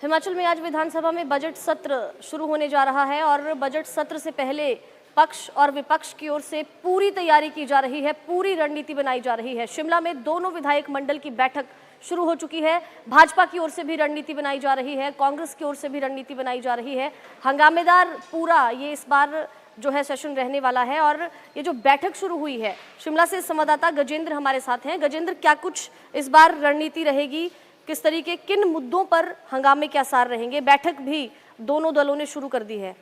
हिमाचल में आज विधानसभा में बजट सत्र शुरू होने जा रहा है और बजट सत्र से पहले पक्ष और विपक्ष की ओर से पूरी तैयारी की जा रही है, पूरी रणनीति बनाई जा रही है। शिमला में दोनों विधायक मंडल की बैठक शुरू हो चुकी है। भाजपा की ओर से भी रणनीति बनाई जा रही है, कांग्रेस की ओर से भी रणनीति बनाई जा रही है। हंगामेदार पूरा ये इस बार जो है सेशन रहने वाला है। और ये जो बैठक शुरू हुई है, शिमला से संवाददाता गजेंद्र हमारे साथ हैं। गजेंद्र, क्या कुछ इस बार रणनीति रहेगी, किस तरीके किन मुद्दों पर हंगामे के आसार रहेंगे? बैठक भी दोनों दलों ने शुरू कर दी है।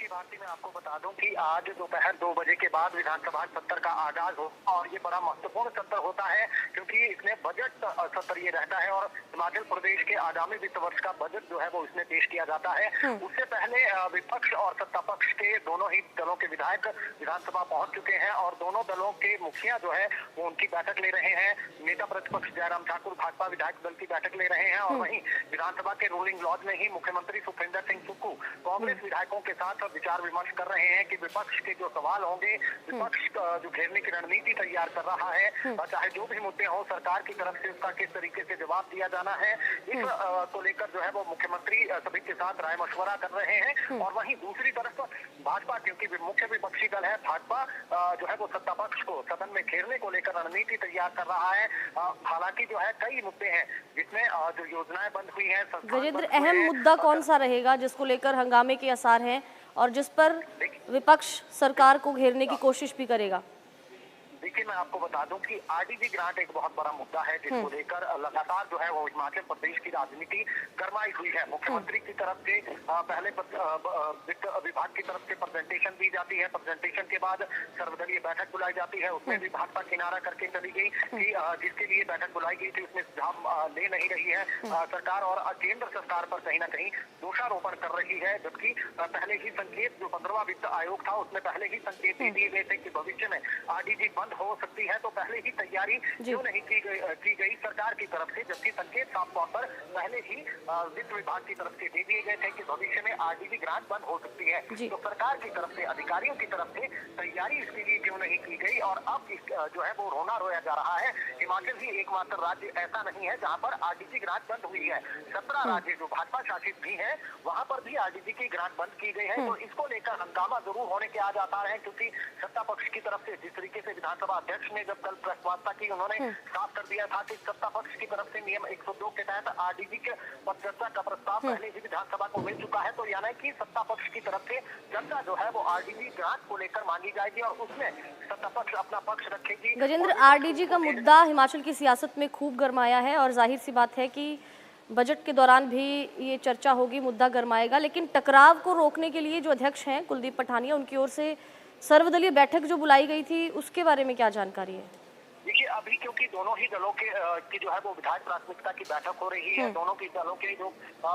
भारती, मैं आपको बता दूं कि आज दोपहर 2 बजे के बाद विधानसभा सत्र का आगाज हो और ये बड़ा महत्वपूर्ण सत्र होता है क्योंकि इसमें बजट सत्र ये रहता है और हिमाचल प्रदेश के आगामी वित्त वर्ष का बजट जो है वो इसमें पेश किया जाता है। उससे पहले विपक्ष और सत्ता पक्ष के दोनों ही दलों के विधायक विधानसभा पहुंच चुके हैं और दोनों दलों के मुखिया जो है वो उनकी बैठक ले रहे हैं। नेता प्रतिपक्ष जयराम ठाकुर भाजपा विधायक दल की बैठक ले रहे हैं और वहीं विधानसभा के रूलिंग लॉज में ही मुख्यमंत्री सुखविंदर सिंह सुक्खू कांग्रेस विधायकों के साथ विचार विमर्श कर रहे हैं कि विपक्ष के जो सवाल होंगे, विपक्ष जो घेरने की रणनीति तैयार कर रहा है, चाहे जो भी मुद्दे हों, सरकार की तरफ से उसका किस तरीके से जवाब दिया जाना है, इस को लेकर जो है वो मुख्यमंत्री सभी के साथ राय मशवरा कर रहे हैं। और वहीं दूसरी तरफ भाजपा, क्योंकि मुख्य विपक्षी दल है भाजपा, जो है वो सत्ता पक्ष को सदन में घेरने को लेकर रणनीति तैयार कर रहा है। हालांकि जो है कई मुद्दे हैं जिसमें जो योजनाएं बंद हुई है। गजेंद्र, अहम मुद्दा कौन सा रहेगा जिसको लेकर हंगामे के आसार हैं और जिस पर विपक्ष सरकार को घेरने की कोशिश भी करेगा? देखिए, मैं आपको बता दूं कि आरडीजी ग्रांट एक बहुत बड़ा मुद्दा है जिसको लेकर लगातार जो है वो हिमाचल प्रदेश की राजनीति गरमाई हुई है। मुख्यमंत्री की तरफ से पहले वित्त विभाग की तरफ से प्रेजेंटेशन दी जाती है, प्रेजेंटेशन के बाद सर्वदलीय बैठक बुलाई जाती है। उसमें भी भाजपा किनारा करके चली गई कि जिसके लिए बैठक बुलाई गई थी उसमें सुझाव ले नहीं रही है सरकार और केंद्र सरकार पर कहीं ना कहीं दोषारोपण कर रही है। जबकि पहले ही संकेत, जो 15वां वित्त आयोग था उसमें पहले ही संकेत दे दिए गए थे कि भविष्य में आरडीजी बंद हो सकती है, तो पहले ही तैयारी क्यों नहीं की गई सरकार की तरफ से, जबकि संकेत साफ तौर पर पहले ही वित्त विभाग की तरफ से दे दिए गए थे कि भविष्य में आरडीजी ग्रांट बंद हो सकती है। तो सरकार की तरफ से, अधिकारियों की तरफ से तैयारी इसके लिए क्यों नहीं की गई और अब जो है वो रोना रोया जा रहा है। हिमाचल ही एकमात्र राज्य ऐसा नहीं है जहाँ पर आरडीजी ग्रांट बंद हुई है। 17 राज्य जो भाजपा शासित भी है वहाँ पर भी आरडीजी की ग्रांट बंद की गई है। तो इसको लेकर हंगामा जरूर होने के आज आता है क्योंकि सत्ता पक्ष की तरफ से जिस तरीके से विधानसभा अध्यक्ष ने जब कल प्रेस वार्ता की, उन्होंने साफ कर दिया था कि सत्ता पक्ष की तरफ से नियम 102 के तहत आरडीजी के पर चर्चा का प्रस्ताव पहले ही विधानसभा को मिल चुका है। तो यानी कि सत्ता पक्ष की तरफ से चर्चा जो है वो आरडीजी ग्रांट को लेकर मांगी जाएगी और उसमें सत्ता पक्ष अपना पक्ष रखेगी। गजेंद्र, आरडीजी का मुद्दा हिमाचल की सियासत में खूब गरमाया है और जाहिर सी बात है कि बजट के दौरान भी ये चर्चा होगी, मुद्दा गरमाएगा। लेकिन टकराव को रोकने के लिए जो अध्यक्ष हैं कुलदीप पठानिया, उनकी ओर से सर्वदलीय बैठक जो बुलाई गई थी उसके बारे में क्या जानकारी है? देखिए, अभी क्योंकि दोनों ही दलों की जो है वो विधायक प्राथमिकता की बैठक हो रही है, दोनों की दलों के जो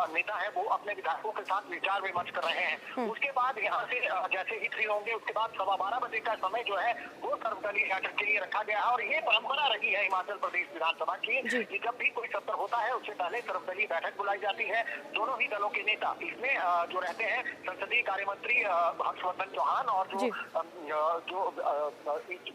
नेता हैं वो अपने विधायकों के साथ विचार विमर्श कर रहे हैं। उसके बाद यहाँ से जैसे ही फ्री होंगे उसके बाद 12:15 बजे का समय जो है वो सर्वदलीय बैठक के लिए रखा गया है। और ये परंपरा रही है हिमाचल प्रदेश विधानसभा की कि जब भी कोई सत्र होता है उससे पहले सर्वदलीय बैठक बुलाई जाती है। दोनों ही दलों के नेता इसमें जो रहते हैं, संसदीय कार्य मंत्री हर्षवर्धन चौहान और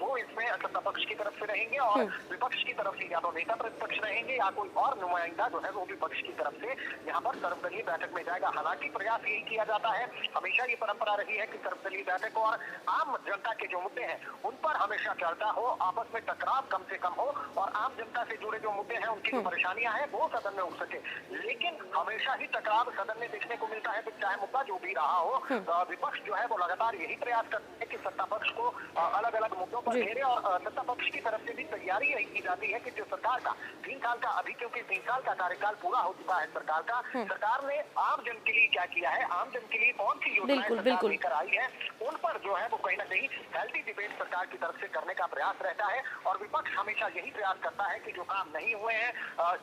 वो इसमें सत्ता पक्ष की तरफ से रहेंगे और विपक्ष की तरफ से या तो नेता प्रतिपक्ष रहेंगे या कोई और नुमाइंदा जो है वो विपक्ष की तरफ से यहाँ पर सर्वदलीय बैठक में जाएगा। हालांकि प्रयास यही किया जाता है, हमेशा ये परंपरा रही है कि सर्वदलीय बैठक और आम जनता के जो मुद्दे हैं उन पर हमेशा चर्चा हो, आपस में टकराव कम से कम हो और आम जनता से जुड़े जो मुद्दे हैं, उनकी जो परेशानियां हैं वो सदन में उठ सके। लेकिन हमेशा ही टकराव सदन में देखने को मिलता है, तो चाहे मुद्दा जो भी रहा हो, विपक्ष जो है वो लगातार यही प्रयास करते हैं कि सत्ता पक्ष को अलग अलग मुद्दों पर घेरे और सत्ता पक्ष की तरफ से भी तैयारी यही की जाती है कि जो सरकार का 3 साल का, अभी क्योंकि 3 साल का कार्यकाल पूरा हो चुका है सरकार का, सरकार ने आम जन के लिए क्या किया है, आम जन के लिए कौन सी योजनाएं सरकार लेकर आई है, उन पर जो है वो कहीं ना कहीं हेल्दी डिबेट सरकार की तरफ से करने का प्रयास रहता है। और विपक्ष हमेशा यही प्रयास करता है कि जो काम नहीं हुए हैं,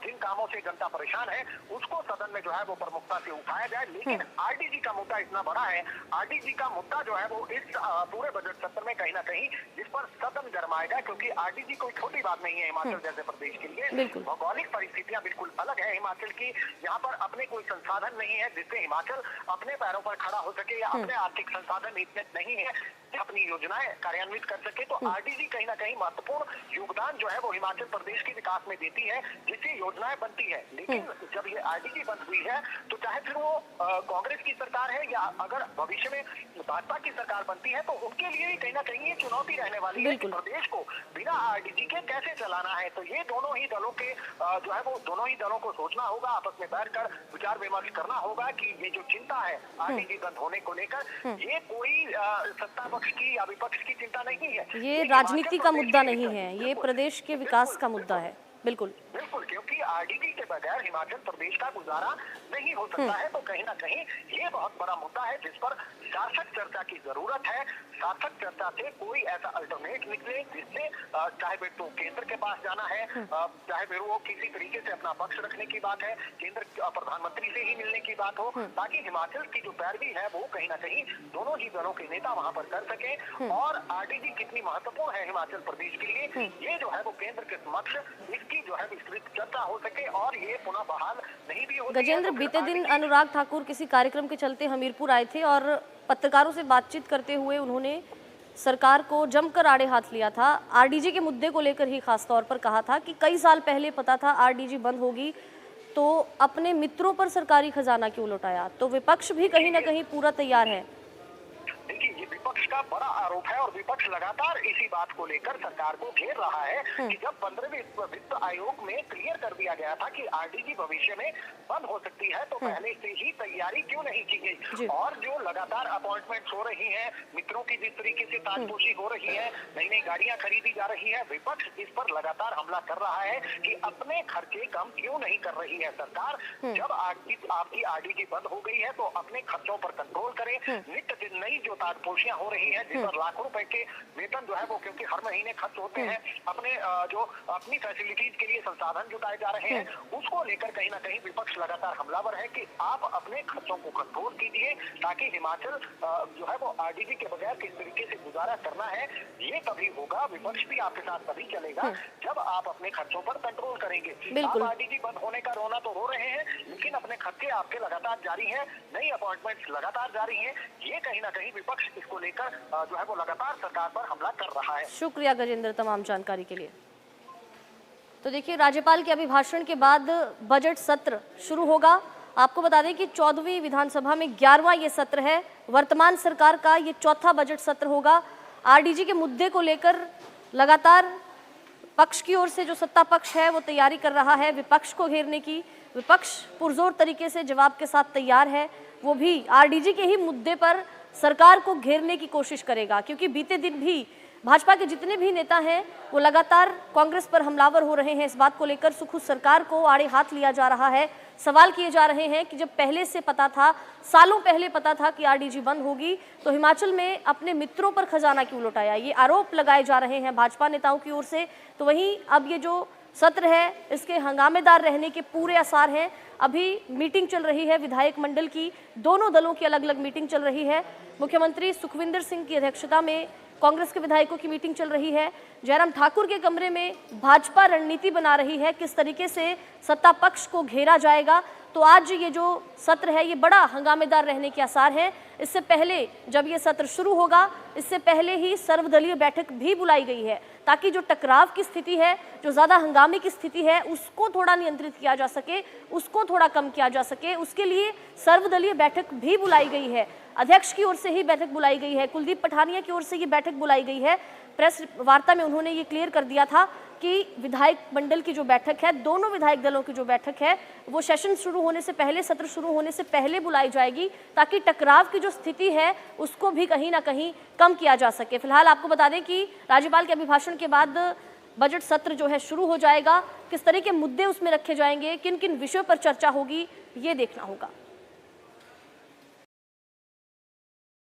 जिन कामों से जनता परेशान है, उसको सदन में जो है वो प्रमुखता से उठाया जाए। लेकिन आरडीजी का मुद्दा इतना बड़ा है, आरडीजी का मुद्दा जो है वो इस पूरे बजट सत्र में कहीं ना कहीं जिस पर सदन गरमाएगा, क्योंकि आरडीजी कोई छोटी बात नहीं है हिमाचल जैसे प्रदेश के लिए। भौगोलिक परिस्थितियां बिल्कुल अलग है हिमाचल की, यहाँ पर अपने कोई संसाधन नहीं है जिससे हिमाचल अपने पैरों पर खड़ा हो सके या अपने आर्थिक संसाधन इतने नहीं है अपनी योजनाएं कार्यान्वित कर सके। तो आरडीजी कहीं ना कहीं महत्वपूर्ण योगदान जो है वो हिमाचल प्रदेश के विकास में देती है, जिससे योजनाएं बनती है। लेकिन जब ये आरडीजी बंद हुई है तो चाहे फिर वो कांग्रेस की सरकार है या अगर भविष्य में भाजपा की सरकार बनती है, तो उनके लिए ही कहीं ना कहीं ये चुनौती रहने वाली है कि प्रदेश को बिना आरडीजी के कैसे चलाना है। तो ये दोनों ही दलों के जो है वो दोनों ही दलों को सोचना होगा, आपस में बैठकर विचार विमर्श करना होगा कि ये जो चिंता है आरडीजी बंद होने को लेकर, ये कोई सत्ता पक्ष की या विपक्ष की चिंता नहीं है, ये राजनीति का मुद्दा नहीं है, ये प्रदेश के विकास का मुद्दा है। बिल्कुल बिल्कुल, क्योंकि आरडीजी के बगैर हिमाचल प्रदेश का गुजारा नहीं हो सकता है। तो कहीं ना कहीं ये बहुत बड़ा मुद्दा है जिस पर सार्थक चर्चा की जरूरत है। सार्थक चर्चा से कोई ऐसा अल्टरनेट निकले जिससे चाहे फिर तो केंद्र के पास जाना है, चाहे फिर वो किसी तरीके से अपना पक्ष रखने की बात है, केंद्र प्रधानमंत्री से ही मिलने की बात हो, ताकि हिमाचल की जो पैरवी है वो कहीं ना कहीं दोनों ही दलों के नेता वहां पर कर सके। और आरडीजी कितनी महत्वपूर्ण है हिमाचल प्रदेश के लिए, ये जो है वो केंद्र के समक्ष इसकी जो है विस्तृत चर्चा हो सके और ये पुनः बहाल नहीं भी हो। गजेंद्र, बीते दिन अनुराग ठाकुर किसी कार्यक्रम के चलते हमीरपुर आए थे और पत्रकारों से बातचीत करते हुए उन्होंने सरकार को जमकर आड़े हाथ लिया था। आरडीजी के मुद्दे को लेकर ही खास तौर पर कहा था कि कई साल पहले पता था आरडीजी बंद होगी तो अपने मित्रों पर सरकारी खजाना क्यों लौटाया। तो विपक्ष भी कहीं ना कहीं पूरा तैयार है। देखिए, ये विपक्ष का बड़ा आरोप है और विपक्ष लगातार इसी बात को लेकर सरकार को घेर रहा है कि जब 15वें वित्त आयोग में क्लियर कर दिया गया था कि आरडीजी भविष्य में बंद हो सकती है, तो पहले से ही तैयारी क्यों नहीं की गई। और जो लगातार अपॉइंटमेंट हो रही हैं, मित्रों की जिस तरीके से ताजपोशी हो रही है, नई नई गाड़ियां खरीदी जा रही है, विपक्ष इस पर लगातार हमला कर रहा है कि अपने खर्चे कम क्यों नहीं कर रही है सरकार। जब आपकी आरडीजी बंद हो गई है तो अपने खर्चों पर कंट्रोल करें। नित्य दिन नई जो ताजपोशियां हो रही है, जिस पर लाखों रुपए के वेतन जो है वो क्योंकि हर महीने खर्च होते हैं, अपने जो अपनी फैसिलिटीज के लिए संसाधन जुटाए जा रहे हैं, उसको लेकर कहीं ना कहीं विपक्ष लगातार हमलावर है कि आप अपने खर्चों को कंट्रोल कीजिए, ताकि हिमाचल जो है वो आरडीजी के बगैर किस तरीके से गुजारा करना है ये तभी होगा। विपक्ष भी आपके साथ तभी चलेगा जब आप अपने खर्चों पर कंट्रोल करेंगे। आप आरडीजी बंद होने का रोना तो रो रहे हैं, लेकिन अपने खर्चे आपके लगातार जारी हैं, नई अपॉइंटमेंट्स लगातार जारी हैं। ये कहीं ना कहीं विपक्ष इसको लेकर जो है वो लगातार सरकार पर हमला कर रहा है। शुक्रिया गजेंद्र तमाम जानकारी के लिए। तो देखिए, राज्यपाल के अभिभाषण के बाद बजट सत्र शुरू होगा। आपको बता दें कि 14वीं विधानसभा में 11वां ये सत्र है। वर्तमान सरकार का ये चौथा बजट सत्र होगा। आरडीजी के मुद्दे को लेकर लगातार पक्ष की ओर से जो सत्ता पक्ष है वो तैयारी कर रहा है विपक्ष को घेरने की। विपक्ष पुरजोर तरीके से जवाब के साथ तैयार है, वो भी आरडीजी के ही मुद्दे पर सरकार को घेरने की कोशिश करेगा, क्योंकि बीते दिन भी भाजपा के जितने भी नेता हैं वो लगातार कांग्रेस पर हमलावर हो रहे हैं। इस बात को लेकर खुद सरकार को आड़े हाथ लिया जा रहा है। सवाल किए जा रहे हैं कि जब पहले से पता था, सालों पहले पता था कि आरडीजी बंद होगी, तो हिमाचल में अपने मित्रों पर खजाना क्यों लौटाया। ये आरोप लगाए जा रहे हैं भाजपा नेताओं की ओर से। तो वहीं अब ये जो सत्र है इसके हंगामेदार रहने के पूरे आसार हैं। अभी मीटिंग चल रही है विधायक मंडल की, दोनों दलों की अलग अलग मीटिंग चल रही है। मुख्यमंत्री सुखविंदर सिंह की अध्यक्षता में कांग्रेस के विधायकों की मीटिंग चल रही है। जयराम ठाकुर के कमरे में भाजपा रणनीति बना रही है, किस तरीके से सत्ता पक्ष को घेरा जाएगा। तो आज ये जो सत्र है ये बड़ा हंगामेदार रहने के आसार हैं। इससे पहले जब ये सत्र शुरू होगा, इससे पहले ही सर्वदलीय बैठक भी बुलाई गई है, ताकि जो टकराव की स्थिति है, जो ज़्यादा हंगामे की स्थिति है, उसको थोड़ा नियंत्रित किया जा सके, उसको थोड़ा कम किया जा सके। उसके लिए सर्वदलीय बैठक भी बुलाई गई है। अध्यक्ष की ओर से ही बैठक बुलाई गई है, कुलदीप पठानिया की ओर से ये बैठक बुलाई गई है। प्रेस वार्ता में उन्होंने ये क्लियर कर दिया था कि विधायक मंडल की जो बैठक है, दोनों विधायक दलों की जो बैठक है, वो सेशन शुरू होने से पहले, सत्र शुरू होने से पहले बुलाई जाएगी, ताकि टकराव की जो स्थिति है उसको भी कहीं ना कहीं कम किया जा सके। फिलहाल आपको बता दें कि राज्यपाल के अभिभाषण के बाद बजट सत्र जो है शुरू हो जाएगा। किस तरह के मुद्दे उसमें रखे जाएंगे, किन किन विषयों पर चर्चा होगी, ये देखना होगा।